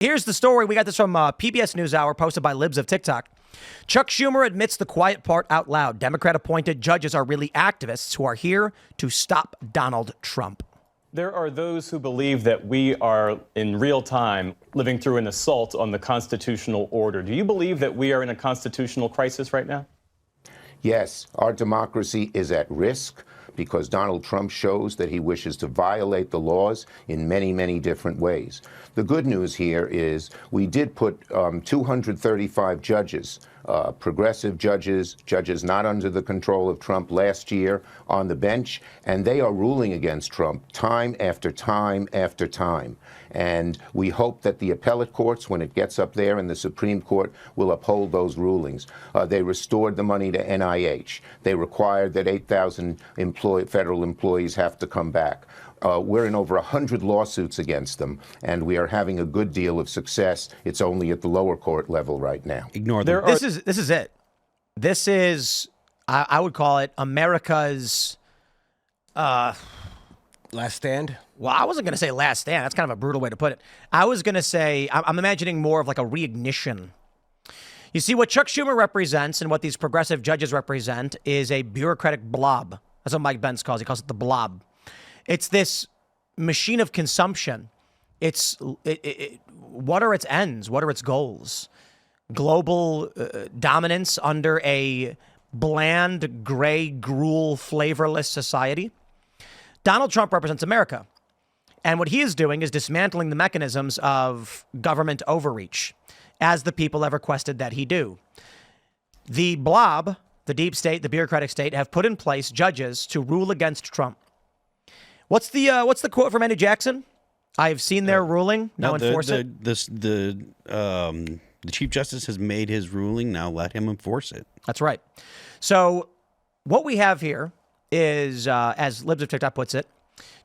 Here's the story. We got this from PBS NewsHour, posted by Libs of TikTok. Chuck Schumer admits the quiet part out loud. Democrat-appointed judges are really activists who are here to stop Donald Trump. There are those who believe that we are, in real time, living through an assault on the constitutional order. Do you believe that we are in a constitutional crisis right now? Yes, our democracy is at risk because Donald Trump shows that he wishes to violate the laws in many, many different ways. The good news here is we did put 235 judges, progressive judges, judges not under the control of Trump last year on the bench, and they are ruling against Trump time after time after time. And we hope that the appellate courts, when it gets up there, and the Supreme Court will uphold those rulings. They restored the money to NIH. They required that 8,000 federal employees have to come back. We're in over 100 lawsuits against them, and we are having a good deal of success. It's only at the lower court level right now. Ignore them. This is it. This is, I would call it America's last stand. Well, I wasn't going to say last stand. That's kind of a brutal way to put it. I was going to say, I'm imagining more of like a reignition. You see, what Chuck Schumer represents and what these progressive judges represent is a bureaucratic blob. That's what Mike Pence calls it. He calls it the blob. It's this machine of consumption. What are its ends? What are its goals? Global dominance under a bland, gray, gruel, flavorless society. Donald Trump represents America. And what he is doing is dismantling the mechanisms of government overreach, as the people have requested that he do. The blob, the deep state, the bureaucratic state, have put in place judges to rule against Trump. What's the quote from Andy Jackson? I have seen their ruling. Now enforce it. The Chief Justice has made his ruling. Now let him enforce it. That's right. So what we have here is, as Libs of TikTok puts it,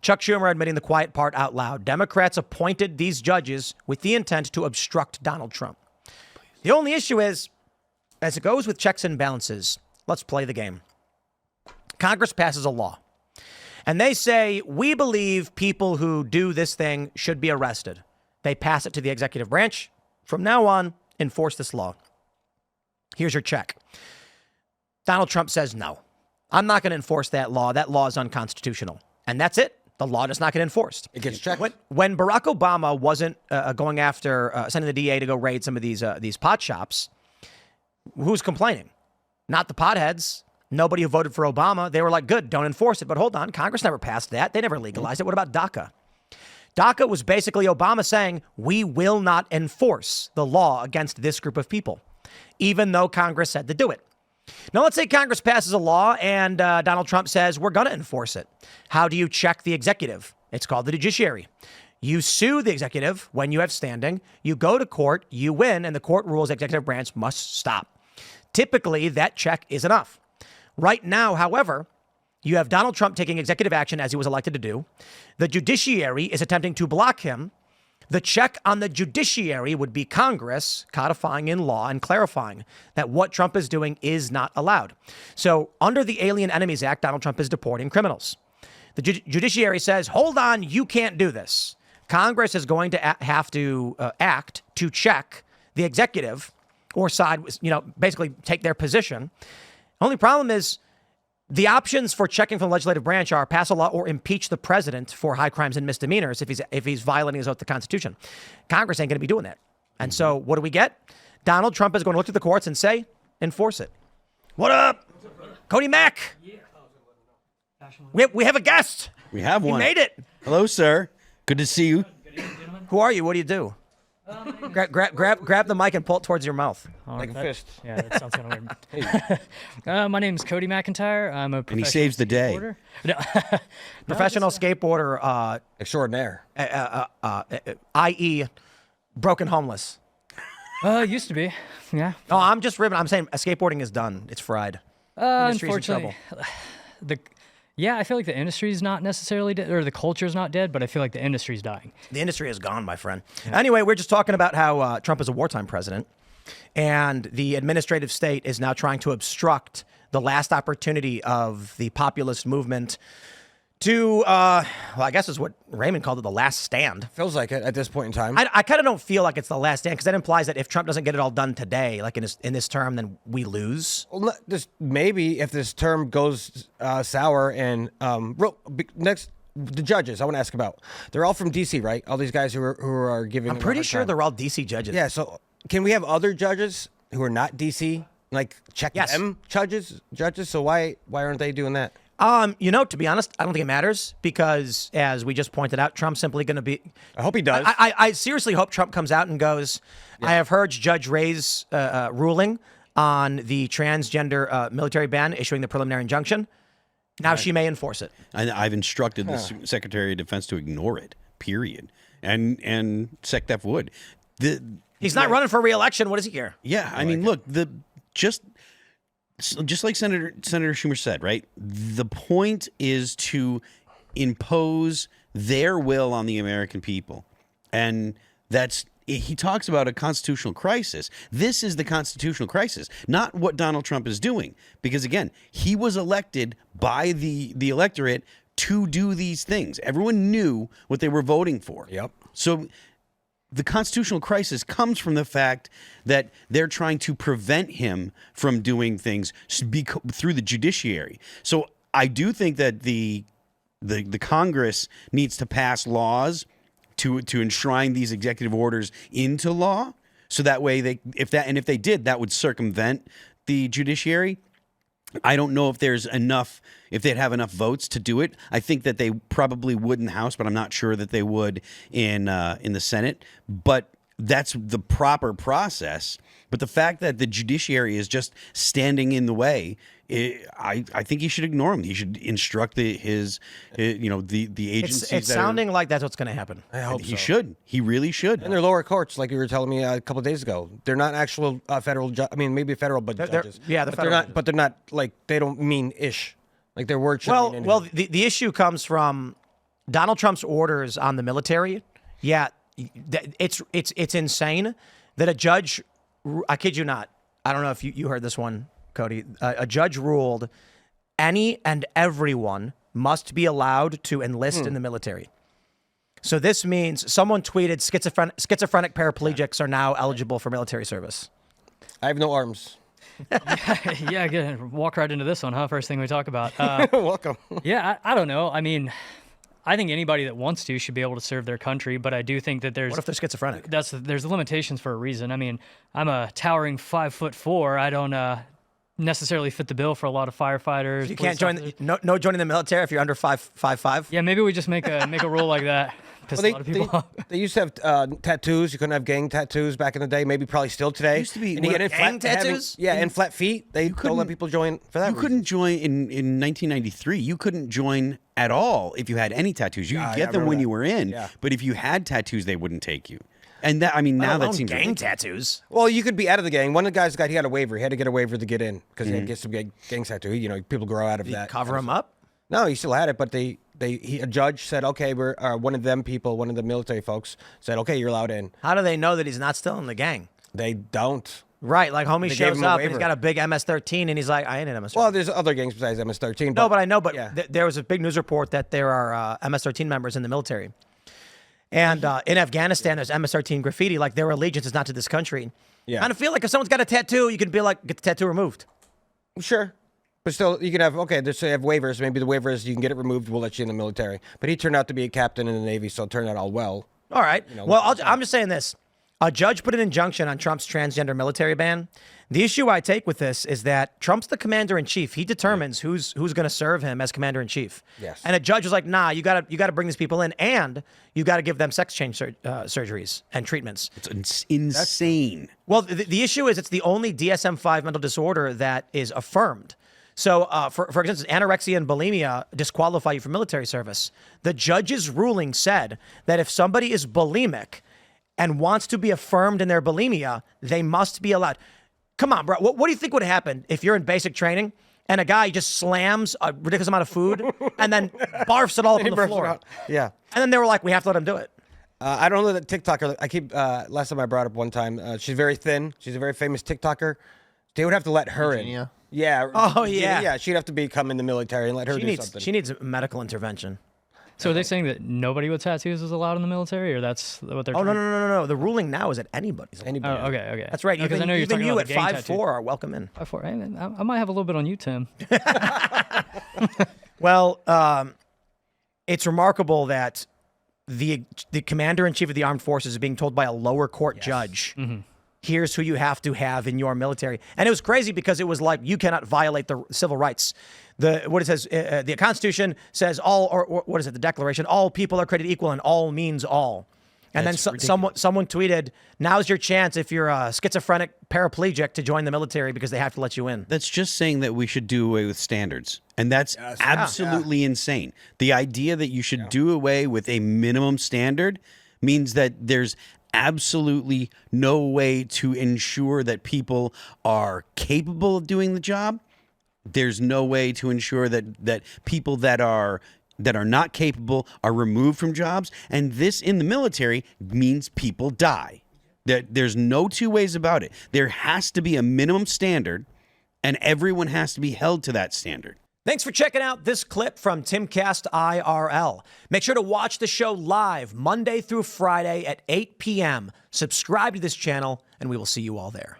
Chuck Schumer admitting the quiet part out loud. Democrats appointed these judges with the intent to obstruct Donald Trump. The only issue is, as it goes with checks and balances, let's play the game. Congress passes a law, and they say, we believe people who do this thing should be arrested. They pass it to the executive branch. From now on, enforce this law. Here's your check. Donald Trump says, no, I'm not going to enforce that law. That law is unconstitutional. And that's it. The law does not get enforced. It gets checked. When Barack Obama wasn't going after sending the DA to go raid some of these pot shops, who's complaining? Not the potheads. Nobody who voted for Obama. They were like, good, don't enforce it. But hold on, Congress never passed that. They never legalized it. What about DACA? DACA was basically Obama saying, we will not enforce the law against this group of people, even though Congress said to do it. Now, let's say Congress passes a law and Donald Trump says, we're going to enforce it. How do you check the executive? It's called the judiciary. You sue the executive when you have standing. You go to court, you win, and the court rules the executive branch must stop. Typically, that check is enough. Right now, however, you have Donald Trump taking executive action as he was elected to do. The judiciary is attempting to block him. The check on the judiciary would be Congress codifying in law and clarifying that what Trump is doing is not allowed. So under the Alien Enemies Act, Donald Trump is deporting criminals. The judiciary says, hold on, you can't do this. Congress is going to have to act to check the executive or side, basically take their position. Only problem is the options for checking from the legislative branch are pass a law or impeach the president for high crimes and misdemeanors if he's violating his oath to the Constitution. Congress ain't going to be doing that. And so what do we get? Donald Trump is going to look to the courts and say, enforce it. What up? Cody Mack. We have a guest. We have one. You made it. Hello, sir. Good to see you. Who are you? What do you do? Grab the mic and pull it towards your mouth. Like a fist. Yeah, that sounds kind of weird. My name is Cody McIntyre. I'm a And he saves the day. skateboarder. Professional skateboarder, Extraordinaire. i.e. broken homeless. Used to be. Yeah. Oh, I'm just ribbing. I'm saying skateboarding is done. It's fried. Industry's in trouble. Unfortunately, I feel like the industry is not necessarily dead, or the culture is not dead, but I feel like the industry is dying. The industry is gone, my friend. Yeah. Anyway, we're just talking about how Trump is a wartime president, and the administrative state is now trying to obstruct the last opportunity of the populist movement well, I guess is what Raymond called it, the last stand. Feels like it at this point in time. I kind of don't feel like it's the last stand because that implies that if Trump doesn't get it all done today, like in this term, then we lose. Well, maybe if this term goes sour and next the judges I want to ask about, they're all from D.C., right? All these guys who are giving. I'm him a pretty hard sure time. they're all DC judges. Yeah. So can we have other judges who are not D.C. like check Yes. them judges? So why aren't they doing that? To be honest, I don't think it matters because, as we just pointed out, Trump's simply going to be. I hope he does. I seriously hope Trump comes out and goes, I have heard Judge Ray's ruling on the transgender military ban, issuing the preliminary injunction. Now she may enforce it. And I've instructed the Secretary of Defense to ignore it, period. And SecDef would. He's not running for re-election. What does he care? Yeah, I mean, look, just like Senator Schumer said, right? The point is to impose their will on the American people. And he talks about a constitutional crisis. This is the constitutional crisis, not what Donald Trump is doing. Because again, he was elected by the electorate to do these things. Everyone knew what they were voting for. Yep. So the constitutional crisis comes from the fact that they're trying to prevent him from doing things through the judiciary. So I do think that the Congress needs to pass laws to enshrine these executive orders into law. So that way if they did, that would circumvent the judiciary. I don't know if they'd have enough votes to do it. I think that they probably would in the House, but I'm not sure that they would in the Senate. But that's the proper process. But the fact that the judiciary is just standing in the way, I think he should ignore him. He should instruct the agencies. It's sounding like that's what's going to happen. I hope he so. should. He really should. And they're lower courts, like you were telling me a couple of days ago. They're not actual federal. I mean, maybe federal, but judges. Yeah, but federal they're not. judges. But they're not like they don't mean ish. Like their word shouldn't mean anything. Well, the issue comes from Donald Trump's orders on the military. Yeah, it's insane that a judge. I kid you not. I don't know if you heard this one, Cody. A judge ruled any and everyone must be allowed to enlist in the military. So this means someone tweeted schizophrenic paraplegics are now eligible for military service. I have no arms. Yeah, good. Walk right into this one, huh? First thing we talk about. Welcome. Yeah, I don't know. I mean, I think anybody that wants to should be able to serve their country, but I do think that there's What if they're schizophrenic? there's limitations for a reason. I mean, I'm a towering 5'4". I don't necessarily fit the bill for a lot of firefighters. You can't police join. officers. No joining the military if you're under 5'5". Yeah, maybe we just make a rule like that. Piss a lot of people off. They used to have tattoos. You couldn't have gang tattoos back in the day. Maybe probably still today. Used to be- And you what, get in gang flat, tattoos? and flat feet. They don't let people join for that. You couldn't join in 1993. You couldn't join at all if you had any tattoos. You could get them when you were in, Yeah. but if you had tattoos, they wouldn't take you. And that, I mean, now that seems gang ridiculous. tattoos. Well, you could be out of the gang. One of the guys he had a waiver. He had to get a waiver to get in because he had to get some gang tattoo. You know, people grow out of that. Cover them up. No, he still had it, but a judge said, okay, we're one of the military folks said, okay, you're allowed in. How do they know that he's not still in the gang? They don't. Right, like homie They gave shows him a up and he's waiver. got a big MS-13 and he's like, I ain't an MS-13. Well, there's other gangs besides MS-13. No, but I know. But yeah. there was a big news report that there are MS-13 members in the military, and in Afghanistan there's MS-13 graffiti. Like their allegiance is not to this country. Yeah. I kind of feel like if someone's got a tattoo, you can be like, get the tattoo removed. Sure. But still, you can have, okay, they have waivers. Maybe the waiver is you can get it removed. We'll let you in the military. But he turned out to be a captain in the Navy, so it turned out all well. All right. know, Well, I'm just saying this. A judge put an injunction on Trump's transgender military ban. The issue I take with this is that Trump's the commander-in-chief. He determines who's going to serve him as commander-in-chief. Yes. And a judge was like, nah, you got to bring these people in, and you got to give them sex change surgeries and treatments. It's insane. Well, the issue is it's the only DSM-5 mental disorder that is affirmed. So, for instance, anorexia and bulimia disqualify you from military service. The judge's ruling said that if somebody is bulimic and wants to be affirmed in their bulimia, they must be allowed. Come on, bro. What do you think would happen if you're in basic training and a guy just slams a ridiculous amount of food and then barfs it all up on the Burps it floor? out. Yeah. And then they were like, we have to let him do it. I don't know that TikToker. I keep, last time I brought up one time, she's very thin. She's a very famous TikToker. They would have to let her Virginia? in. Yeah. Oh, yeah. Yeah, she'd have to become in the military and let her do something. She needs medical intervention. So are they saying that nobody with tattoos is allowed in the military, or that's what they're? Oh, trying no. The ruling now is that anybody's. Anybody. Oh, okay. That's right. Because I know you're even talking you about at the gang 5'4" are welcome in. 5'4". Hey, man, I might have a little bit on you, Tim. Well, it's remarkable that the commander-in-chief of the armed forces is being told by a lower court judge, here's who you have to have in your military. And it was crazy because it was like, you cannot violate the civil rights. What it says, the Constitution says all, or what is it, the Declaration, all people are created equal, and all means all. And That's then someone tweeted, now's your chance if you're a schizophrenic paraplegic to join the military because they have to let you in. That's just saying that we should do away with standards. And that's absolutely insane. The idea that you should do away with a minimum standard means that there's absolutely no way to ensure that people are capable of doing the job. There's no way to ensure that people that are not capable are removed from jobs. And this in the military means people die. There's no two ways about it. There has to be a minimum standard, and everyone has to be held to that standard. Thanks for checking out this clip from Timcast IRL. Make sure to watch the show live Monday through Friday at 8 p.m. Subscribe to this channel, and we will see you all there.